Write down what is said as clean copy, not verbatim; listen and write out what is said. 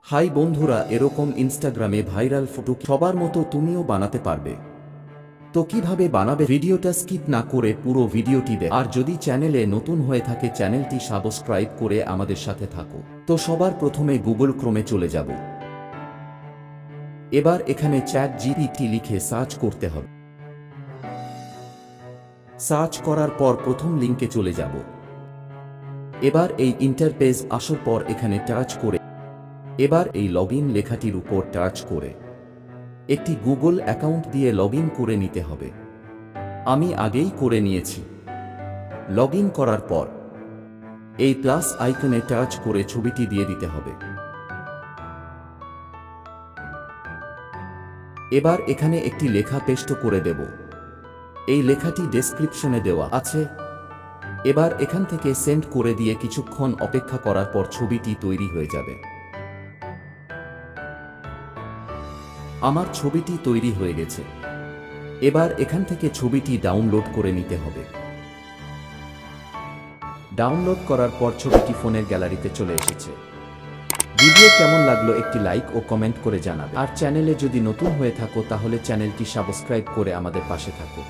High বন্ধুরা, এরকম ইনস্টাগ্রামে ভাইরাল ফটো সবার মতো তুমিও বানাতে পারবে। তো কিভাবে বানাবে, ভিডিওটা স্কিপ না করে পুরো ভিডিওটি দেখো। আর যদি চ্যানেলে নতুন হয়ে থাকে চ্যানেলটি সাবস্ক্রাইব করে আমাদের সাথে থাকো। তো সবার প্রথমে গুগল ক্রোমে চলে যাব। এবার এখানে ChatGPT লিখে সার্চ করতে হবে। সার্চ করার পর প্রথম লিঙ্কে চলে যাব। এবার এই ইন্টারপেজ আসার পর এখানে টাচ করে এবার এই লগইন লেখাটির উপর টাচ করে একটি গুগল অ্যাকাউন্ট দিয়ে লগইন করে নিতে হবে। আমি আগেই করে নিয়েছি। লগইন করার পর এই প্লাস আইকনে টাচ করে ছবিটি দিয়ে দিতে হবে। এবার এখানে একটি লেখা পেস্ট করে দেব। এই লেখাটি ডেসক্রিপশনে দেওয়া আছে। এবার এখান থেকে সেন্ড করে দিয়ে কিছুক্ষণ অপেক্ষা করার পর ছবিটি তৈরি হয়ে যাবে। আমার ছবিটি তৈরি হয়ে গেছে। এবার এখান থেকে ছবিটি ডাউনলোড করে নিতে হবে। ডাউনলোড করার পর ছবিটি ফোনের গ্যালারিতে চলে এসেছে। ভিডিও কেমন লাগলো একটি লাইক ও কমেন্ট করে জানাবে। আর চ্যানেলে যদি নতুন হয়ে থাকো তাহলে চ্যানেলটি সাবস্ক্রাইব করে আমাদের পাশে থাকো।